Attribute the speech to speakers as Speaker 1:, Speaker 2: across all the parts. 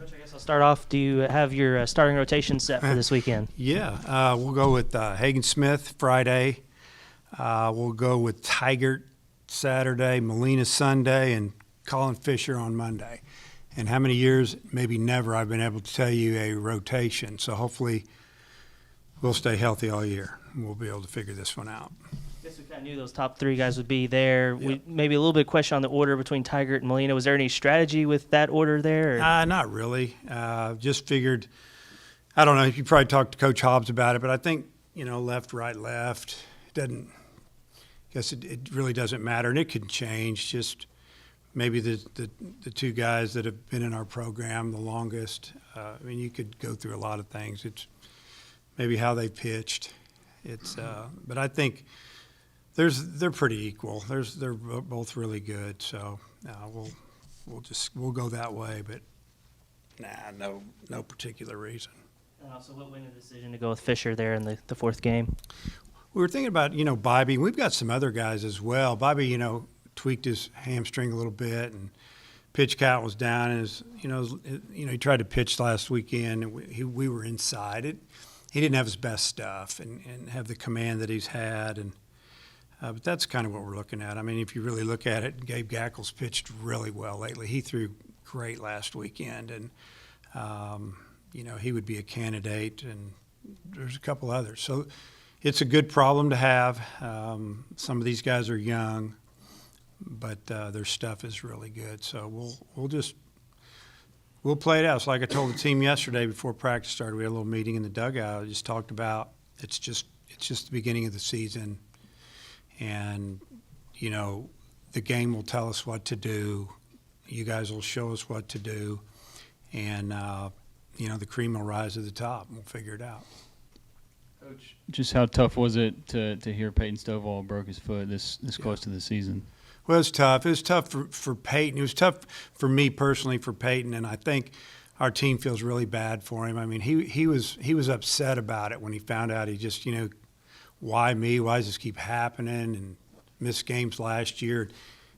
Speaker 1: Coach, I guess I'll start off. Do you have your starting rotation set for this weekend?
Speaker 2: Yeah, we'll go with Hagen Smith Friday. We'll go with Tigert Saturday, Molina Sunday, and Colin Fisher on Monday. And how many years, maybe never, I've been able to tell you a rotation. So hopefully we'll stay healthy all year, and we'll be able to figure this one out.
Speaker 1: I guess we kind of knew those top three guys would be there.
Speaker 2: Yep.
Speaker 1: Maybe a little bit of question on the order between Tigert and Molina. Was there any strategy with that order there?
Speaker 2: Not really. Just figured, I don't know, you probably talked to Coach Hobbs about it, but I think, left, right, left, it really doesn't matter, and it can change. Just maybe the two guys that have been in our program the longest. You could go through a lot of things. It's maybe how they pitched. But I think they're pretty equal. They're both really good. So we'll go that way. But no particular reason.
Speaker 1: And also, what went the decision to go with Fisher there in the fourth game?
Speaker 2: We were thinking about Bobby. We've got some other guys as well. Bobby, tweaked his hamstring a little bit, and pitch count was down. And he tried to pitch last weekend, and we were inside it. He didn't have his best stuff and have the command that he's had, but that's kind of what we're looking at. If you really look at it, Gabe Gackles pitched really well lately. He threw great last weekend, and he would be a candidate, and there's a couple others. So it's a good problem to have. Some of these guys are young, but their stuff is really good. So we'll play it out. So like I told the team yesterday before practice started, we had a little meeting in the dugout. I just talked about it's just the beginning of the season, and the game will tell us what to do. You guys will show us what to do, and the cream will rise to the top, and we'll figure it out.
Speaker 3: Coach, just how tough was it to hear Peyton Stovall broke his foot this close to the season?
Speaker 2: Well, it was tough. It was tough for Peyton. It was tough for me personally, for Peyton, and I think our team feels really bad for him. He was upset about it when he found out. He just, why me? Why does this keep happening? And missed games last year.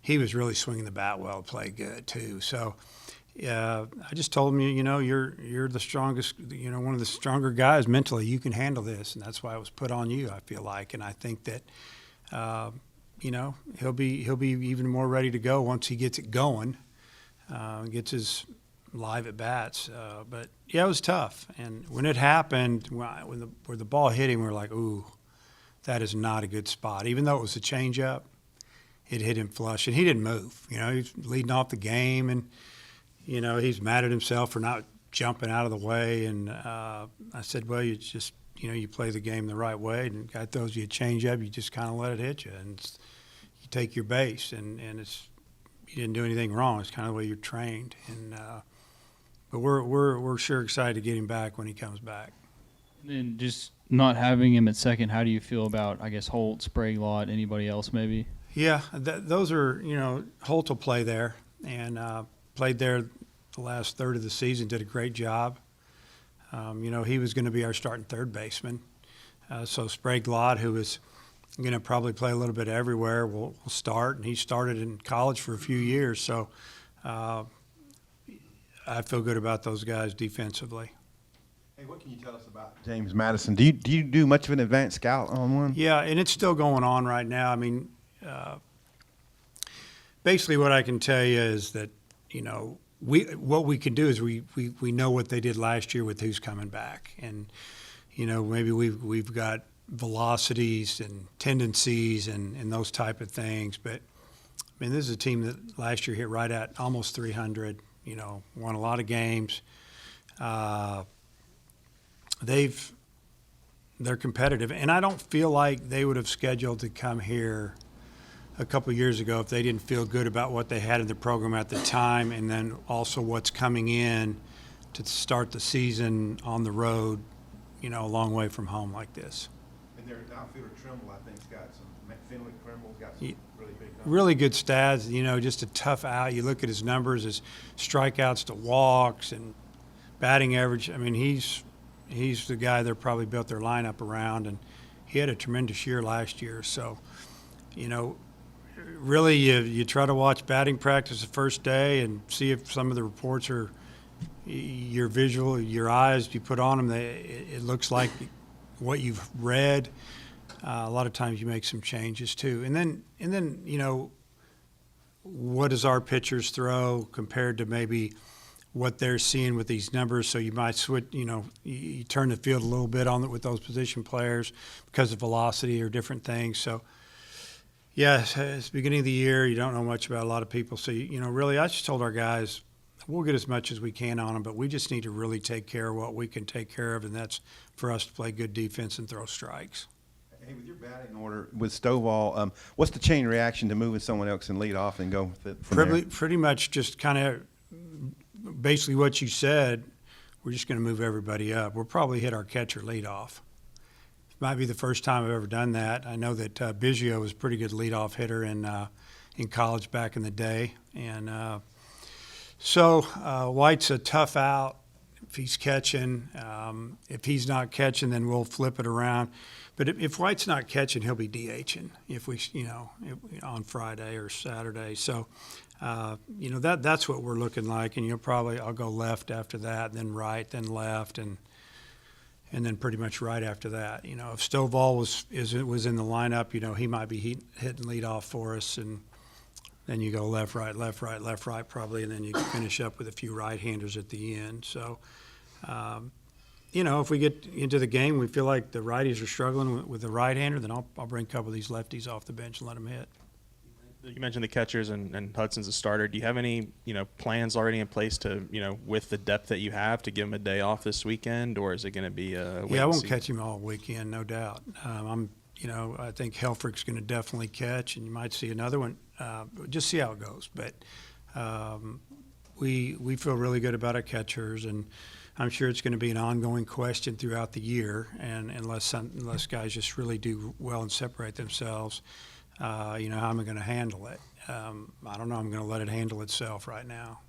Speaker 2: He was really swinging the bat well, played good too. So I just told him, you're the strongest, one of the stronger guys mentally. You can handle this, and that's why it was put on you, I feel like. And I think that he'll be even more ready to go once he gets it going, gets his live at bats. But yeah, it was tough. And when it happened, when the ball hit him, we were like, ooh, that is not a good spot. Even though it was a changeup, it hit him flush, and he didn't move. He's leading off the game, and he's mad at himself for not jumping out of the way. And I said, well, you just you play the game the right way, and guy throws you a changeup, you just kind of let it hit you, and you take your base, and you didn't do anything wrong. It's kind of the way you're trained, and but we're sure excited to get him back when he comes back.
Speaker 3: And just not having him at second, how do you feel about, I guess, Holt, Sprague-Lott, anybody else maybe?
Speaker 2: Yeah, those are Holt will play there, and played there the last third of the season, did a great job. He was going to be our starting third baseman. So Sprague-Lott, who is going to probably play a little bit everywhere, will start. And he started in college for a few years. So I feel good about those guys defensively.
Speaker 4: Hey, what can you tell us about James Madison? Do you do much of an advanced scout on one?
Speaker 2: Yeah, and it's still going on right now. Basically what I can tell you is that, what we can do is we know what they did last year with who's coming back, and maybe we've got velocities and tendencies and those type of things. But this is a team that last year hit right at almost 300. Won a lot of games. They're competitive, and I don't feel like they would have scheduled to come here a couple of years ago if they didn't feel good about what they had in the program at the time, and then also what's coming in to start the season on the road, a long way from home like this.
Speaker 4: And their outfielder Trimble, I think, has got some. Fenwick Trimble's got some really big numbers.
Speaker 2: Really good stats. Just a tough out. You look at his numbers, his strikeouts to walks and batting average. He's the guy they're probably built their lineup around, and he had a tremendous year last year. So, really you try to watch batting practice the first day and see if some of the reports are, your visual, your eyes you put on them, it looks like what you've read. A lot of times you make some changes too, and then what does our pitchers throw compared to maybe what they're seeing with these numbers? So you might switch, you turn the field a little bit on it with those position players because of velocity or different things. So, yeah, it's the beginning of the year. You don't know much about a lot of people. So, really, I just told our guys, we'll get as much as we can on them, but we just need to really take care of what we can take care of, and that's for us to play good defense and throw strikes.
Speaker 4: Hey, with your batting order with Stovall, what's the chain reaction to moving someone else and lead off and go with it from there?
Speaker 2: Pretty much just kind of basically what you said. We're just going to move everybody up. We'll probably hit our catcher leadoff. It might be the first time I've ever done that. I know that Biggio was a pretty good leadoff hitter in college back in the day, and so White's a tough out if he's catching. If he's not catching, then we'll flip it around. But if White's not catching, he'll be DHing on Friday or Saturday. So, that's what we're looking like. And I'll go left after that, then right, then left, and then pretty much right after that. If Stovall was in the lineup, he might be hitting lead off for us, and then you go left, right, left, right, left, right, probably, and then you finish up with a few right-handers at the end. So, if we get into the game, we feel like the righties are struggling with the right-hander, then I'll bring a couple of these lefties off the bench and let them hit.
Speaker 5: You mentioned the catchers and Hudson's a starter. Do you have any, plans already in place to, with the depth that you have, to give him a day off this weekend, or is it going to be a wait
Speaker 2: Yeah, I
Speaker 5: and
Speaker 2: won't
Speaker 5: see?
Speaker 2: catch him all weekend, no doubt. I think Helfrich's going to definitely catch, and you might see another one. Just see how it goes. But we feel really good about our catchers, and I'm sure it's going to be an ongoing question throughout the year, and unless guys just really do well and separate themselves. How am I going to handle it? I don't know. I'm going to let it handle itself right now.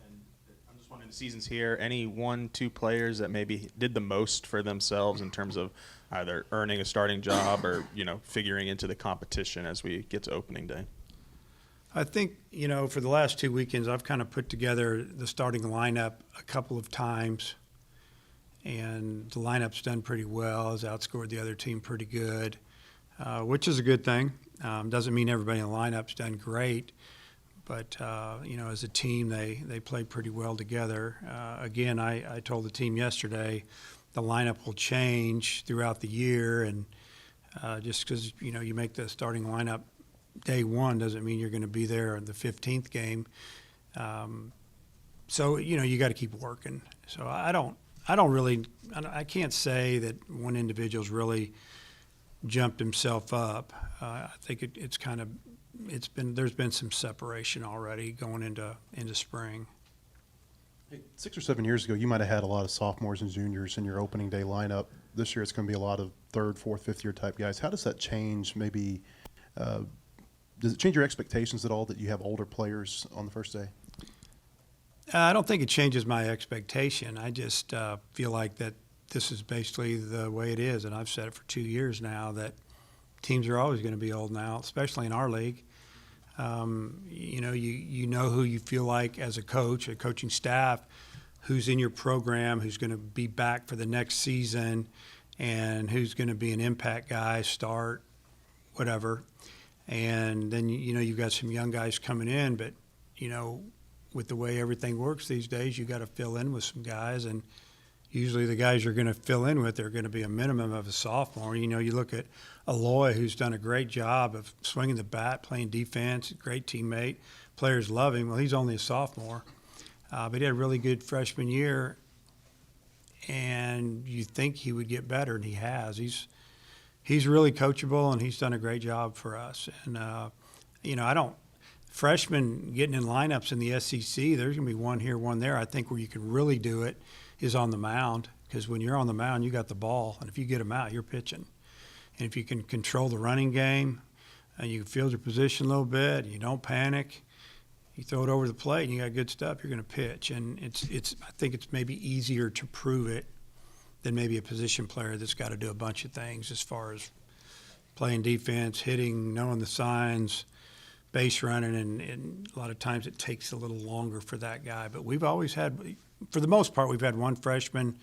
Speaker 5: And I'm just wondering, the season's here. Any 1-2 players that maybe did the most for themselves in terms of either earning a starting job or, figuring into the competition as we get to opening day?
Speaker 2: I think, for the last 2 weekends, I've kind of put together the starting lineup a couple of times, and the lineup's done pretty well. Has outscored the other team pretty good, which is a good thing. Doesn't mean everybody in the lineup's done great, but, as a team, they played pretty well together. Again, I told the team yesterday the lineup will change throughout the year, and just because, you make the starting lineup day one doesn't mean you're going to be there in the 15th game. So, you got to keep working. So I can't say that one individual's really jumped himself up. I think there's been some separation already going into spring.
Speaker 6: 6 or 7 years ago, you might have had a lot of sophomores and juniors in your opening day lineup. This year, it's going to be a lot of third, fourth, fifth-year type guys. How does that change? Maybe does it change your expectations at all that you have older players on the first day?
Speaker 2: I don't think it changes my expectation. I just feel like that this is basically the way it is, and I've said it for 2 years now that teams are always going to be old now, especially in our league. You know who you feel like as a coach, a coaching staff, who's in your program, who's going to be back for the next season, and who's going to be an impact guy, start, whatever. And then, you've got some young guys coming in, but, with the way everything works these days, you got to fill in with some guys, and usually the guys you're going to fill in with are going to be a minimum of a sophomore. You look at Aloy, who's done a great job of swinging the bat, playing defense, great teammate. Players love him. Well, he's only a sophomore. But he had a really good freshman year, and you think he would get better, and he has. He's really coachable, and he's done a great job for us. And, freshmen getting in lineups in the SEC, there's going to be one here, one there. I think where you can really do it is on the mound, because when you're on the mound, you got the ball, and if you get them out, you're pitching. And if you can control the running game, and you can field your position a little bit, and you don't panic, you throw it over the plate, and you got good stuff, you're going to pitch. And I think it's maybe easier to prove it than maybe a position player that's got to do a bunch of things as far as playing defense, hitting, knowing the signs, base running, and a lot of times it takes a little longer for that guy. But we've always had for the most part, we've had one freshman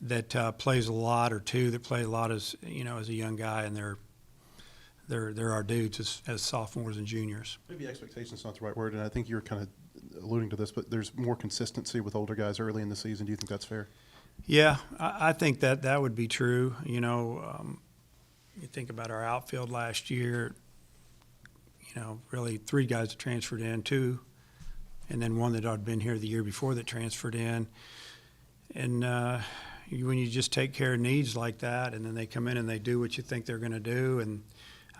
Speaker 2: that plays a lot, or two that play a lot as as a young guy, and they're our dudes as sophomores and juniors.
Speaker 6: Maybe expectation's not the right word, and I think you're kind of alluding to this, but there's more consistency with older guys early in the season. Do you think that's fair?
Speaker 2: Yeah, I think that would be true. You think about our outfield last year. Really 3 guys that transferred in, 2, and then 1 that had been here the year before that transferred in. And when you just take care of needs like that, and then they come in and they do what you think they're going to do, and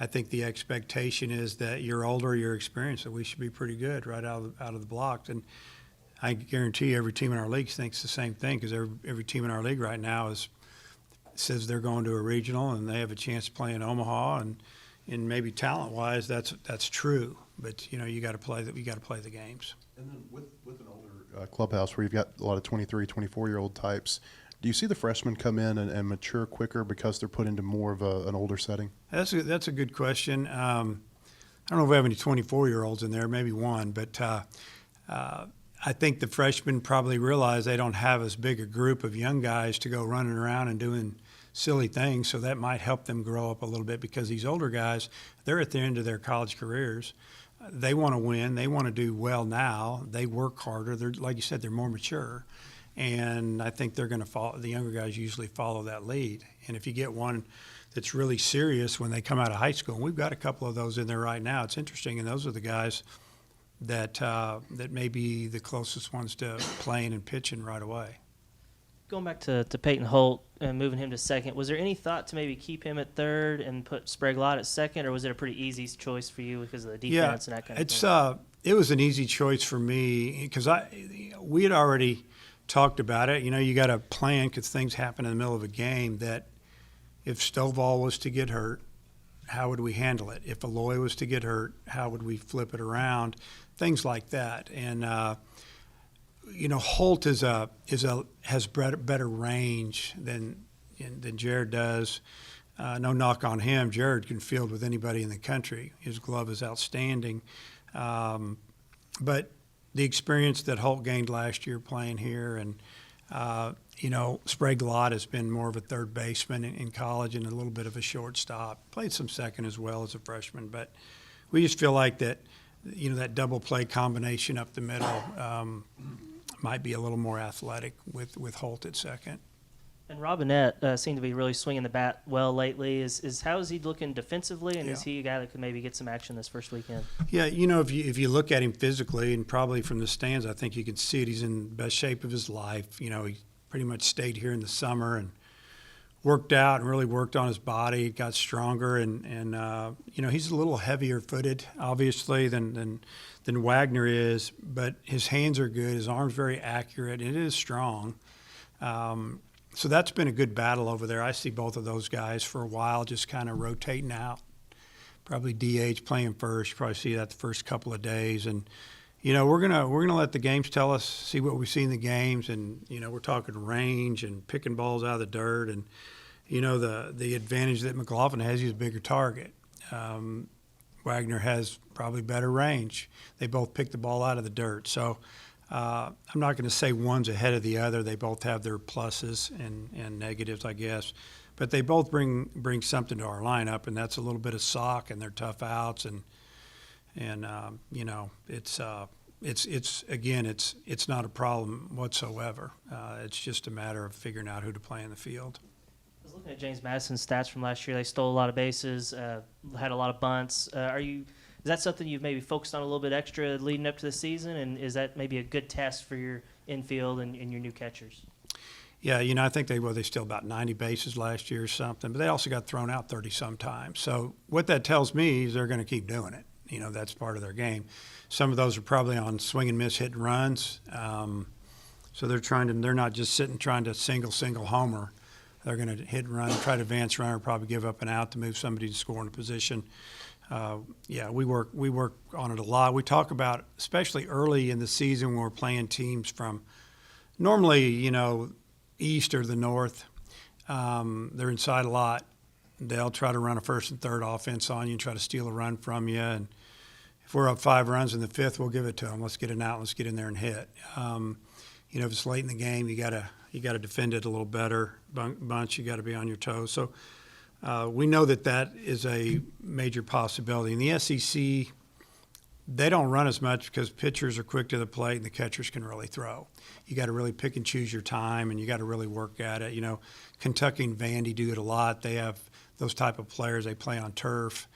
Speaker 2: I think the expectation is that you're older, you're experienced, so we should be pretty good right out of the blocks. And I guarantee every team in our league thinks the same thing, because every team in our league right now says they're going to a regional and they have a chance to play in Omaha, and maybe talent-wise that's true, but you got to play the games.
Speaker 6: And then with an older clubhouse where you've got a lot of 23, 24-year-old types, do you see the freshmen come in and mature quicker because they're put into more of an older setting?
Speaker 2: That's a good question. I don't know if we have any 24-year-olds in there, maybe 1, but I think the freshmen probably realize they don't have as big a group of young guys to go running around and doing silly things, so that might help them grow up a little bit, because these older guys, they're at the end of their college careers. They want to win. They want to do well now. They work harder. They're, like you said, they're more mature. And I think they're going to follow. The younger guys usually follow that lead. And if you get one that's really serious when they come out of high school, and we've got a couple of those in there right now, it's interesting. And those are the guys that may be the closest ones to playing and pitching right away.
Speaker 1: Going back to Peyton Holt and moving him to second, was there any thought to maybe keep him at third and put Sprague-Lott at second, or was it a pretty easy choice for you because of the defense and that kind of thing?
Speaker 2: It was an easy choice for me, because we had already talked about it. You got to plan, because things happen in the middle of a game, that if Stovall was to get hurt, how would we handle it? If Aloy was to get hurt, how would we flip it around? Things like that. And Holt has better range than Jared does. No knock on him. Jared can field with anybody in the country. His glove is outstanding. But the experience that Holt gained last year playing here, and Sprague-Lott has been more of a third baseman in college and a little bit of a shortstop. Played some second as well as a freshman, but we just feel like that that double play combination up the middle might be a little more athletic with Holt at second.
Speaker 1: And Robinette seemed to be really swinging the bat well lately. How is he looking defensively, and is he a guy that could maybe get some action this first weekend?
Speaker 2: Yeah, if you look at him physically, and probably from the stands, I think you can see it. He's in the best shape of his life. He pretty much stayed here in the summer and worked out and really worked on his body, got stronger, and he's a little heavier footed, obviously, than Wagner is, but his hands are good. His arm's very accurate. It is strong. So that's been a good battle over there. I see both of those guys for a while just kind of rotating out. Probably DH playing first. You probably see that the first couple of days. And, we're gonna let the games tell us, see what we see in the games. And, we're talking range and picking balls out of the dirt. And, the advantage that McLaughlin has, he's a bigger target. Wagner has probably better range. They both pick the ball out of the dirt. So I'm not going to say one's ahead of the other. They both have their pluses and negatives, I guess. But they both bring something to our lineup, and that's a little bit of sock and their tough outs, and it's not a problem whatsoever. It's just a matter of figuring out who to play in the field.
Speaker 1: I was looking at James Madison's stats from last year. They stole a lot of bases, had a lot of bunts. Is that something you've maybe focused on a little bit extra leading up to the season, and is that maybe a good test for your infield and your new catchers?
Speaker 2: Yeah, I think they stole about 90 bases last year or something, but they also got thrown out 30-some times. So what that tells me is they're going to keep doing it. That's part of their game. Some of those are probably on swing and miss hit and runs. So they're not just sitting trying to single homer. They're going to hit and run, try to advance runner, probably give up an out to move somebody to score in a position. We work on it a lot. We talk about, especially early in the season when we're playing teams from normally, east or the north. They're inside a lot. They'll try to run a first and third offense on you and try to steal a run from you. And if we're up 5 runs in the 5th, we'll give it to them. Let's get an out. Let's get in there and hit. You know, if it's late in the game, you gotta defend it a little better. Bunch, you got to be on your toes. So we know that is a major possibility. In the SEC, they don't run as much because pitchers are quick to the plate and the catchers can really throw. You got to really pick and choose your time, and you got to really work at it. You know, Kentucky and Vandy do it a lot. They have those type of players. They play on turf.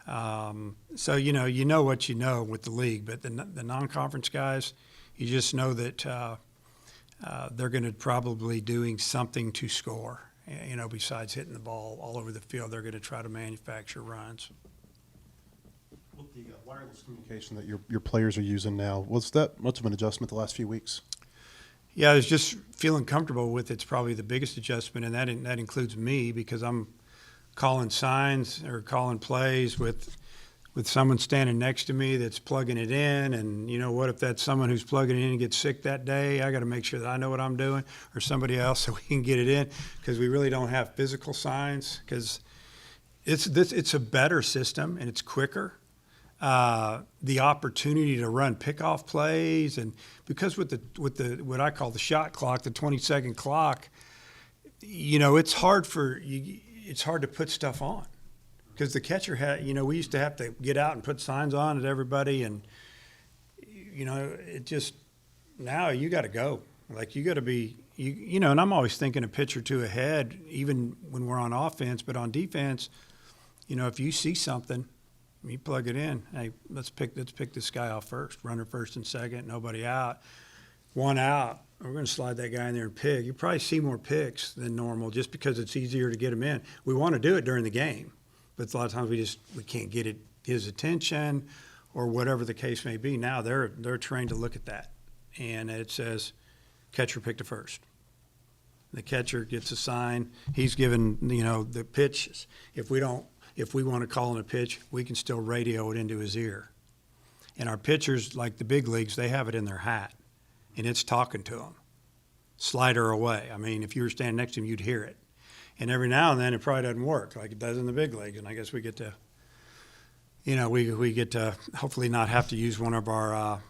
Speaker 2: So, you know what you know with the league. But the non-conference guys, you just know that they're going to probably doing something to score. You know, besides hitting the ball all over the field, they're going to try to manufacture runs.
Speaker 6: With the wireless communication that your players are using now, was that much of an adjustment the last few weeks?
Speaker 2: Yeah, I was just feeling comfortable with it. It's probably the biggest adjustment, and that includes me because I'm calling signs or calling plays with someone standing next to me that's plugging it in. And you know what, if that's someone who's plugging it in and gets sick that day, I got to make sure that I know what I'm doing, or somebody else, so we can get it in, because we really don't have physical signs, because it's a better system and it's quicker. The opportunity to run pickoff plays, and because with the what I call the shot clock, the 20-second clock, you know, it's hard to put stuff on, because the catcher we used to have to get out and put signs on at everybody, and you know, it just, now you got to go. Like, you got to be, you know, and I'm always thinking a pitch or two ahead, even when we're on offense, but on defense, you know, if you see something, you plug it in. Hey, let's pick this guy off first. Runner first and second, nobody out. One out. We're going to slide that guy in there and pick. You probably see more picks than normal just because it's easier to get him in. We want to do it during the game, but a lot of times we can't get his attention or whatever the case may be. Now they're trained to look at that, and it says catcher picked to first. The catcher gets a sign. He's given, you know, the pitches. If we want to call in a pitch, we can still radio it into his ear. And our pitchers, like the big leagues, they have it in their hat, and it's talking to them. Slider away. I mean, if you were standing next to him, you'd hear it. And every now and then it probably doesn't work like it does in the big leagues. And I guess we get to, you know, we get to hopefully not have to use one of our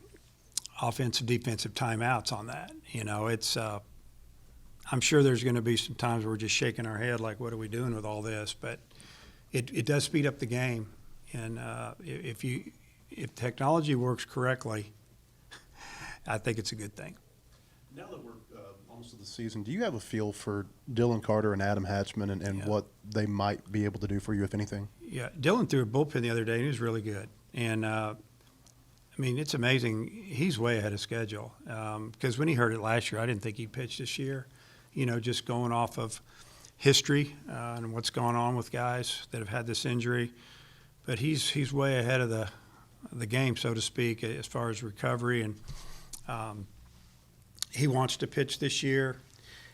Speaker 2: offensive, defensive timeouts on that. You know, it's I'm sure there's going to be some times where we're just shaking our head like, what are we doing with all this? But it does speed up the game. And if technology works correctly, I think it's a good thing.
Speaker 6: Now that we're almost to the season, do you have a feel for Dylan Carter and Adam Hatchman and
Speaker 2: Yeah.
Speaker 6: what they might be able to do for you, if anything?
Speaker 2: Yeah, Dylan threw a bullpen the other day, and he was really good. And, I mean, it's amazing. He's way ahead of schedule. Because when he heard it last year, I didn't think he pitched this year. You know, just going off of history and what's going on with guys that have had this injury. But he's way ahead of the game, so to speak, as far as recovery. And he wants to pitch this year.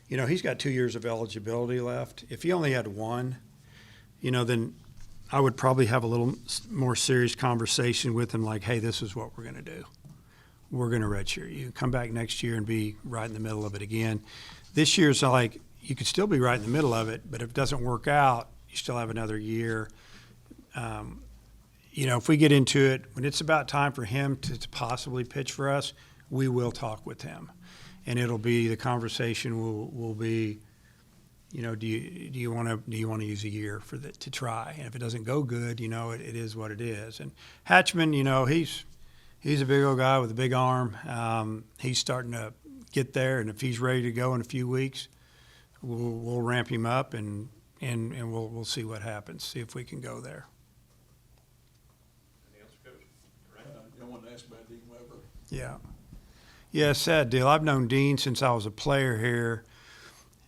Speaker 2: You know, he's got 2 years of eligibility left. If he only had one, you know, then I would probably have a little more serious conversation with him, like, hey, this is what we're going to do. We're going to redshirt you. Come back next year and be right in the middle of it again. This year's like, you could still be right in the middle of it, but if it doesn't work out, you still have another year. You know, if we get into it, when it's about time for him to possibly pitch for us, we will talk with him. And it'll be, the conversation will be, you know, do you want to use a year for that to try? And if it doesn't go good, you know, it is what it is. And Hatchman, you know, he's a big old guy with a big arm. He's starting to get there, and if he's ready to go in a few weeks, we'll ramp him up and we'll see what happens. See if we can go there.
Speaker 7: Anything else, Coach? I wanted to ask about Dean Weber.
Speaker 2: Yeah. Yeah, sad deal. I've known Dean since I was a player here,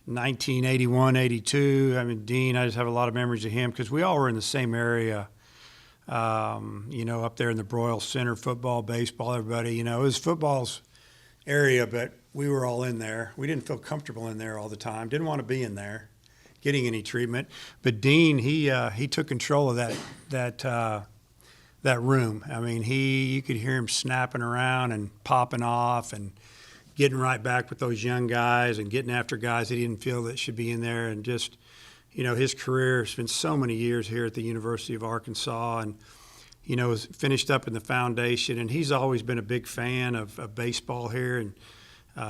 Speaker 2: 1981, 82. I mean, Dean, I just have a lot of memories of him because we all were in the same area, you know, up there in the Broyle Center, football, baseball, everybody. You know, it was football's area, but we were all in there. We didn't feel comfortable in there all the time. Didn't want to be in there getting any treatment. But Dean, he took control of that room. I mean, you could hear him snapping around and popping off and getting right back with those young guys and getting after guys that he didn't feel that should be in there. And just, you know, his career has been so many years here at the University of Arkansas, and, you know, was finished up in the foundation. And he's always been a big fan of baseball here. And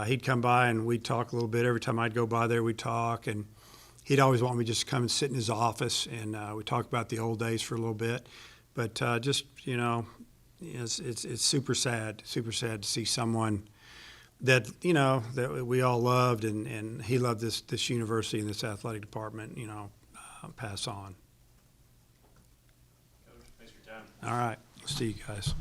Speaker 2: He'd come by and we'd talk a little bit. Every time I'd go by there, we'd talk, and he'd always want me just to come and sit in his office, and we talk about the old days for a little bit. But just, it's super sad to see someone that, that we all loved, and he loved this university and this athletic department, pass on.
Speaker 1: Coach, thanks for your time.
Speaker 2: All right, see you guys.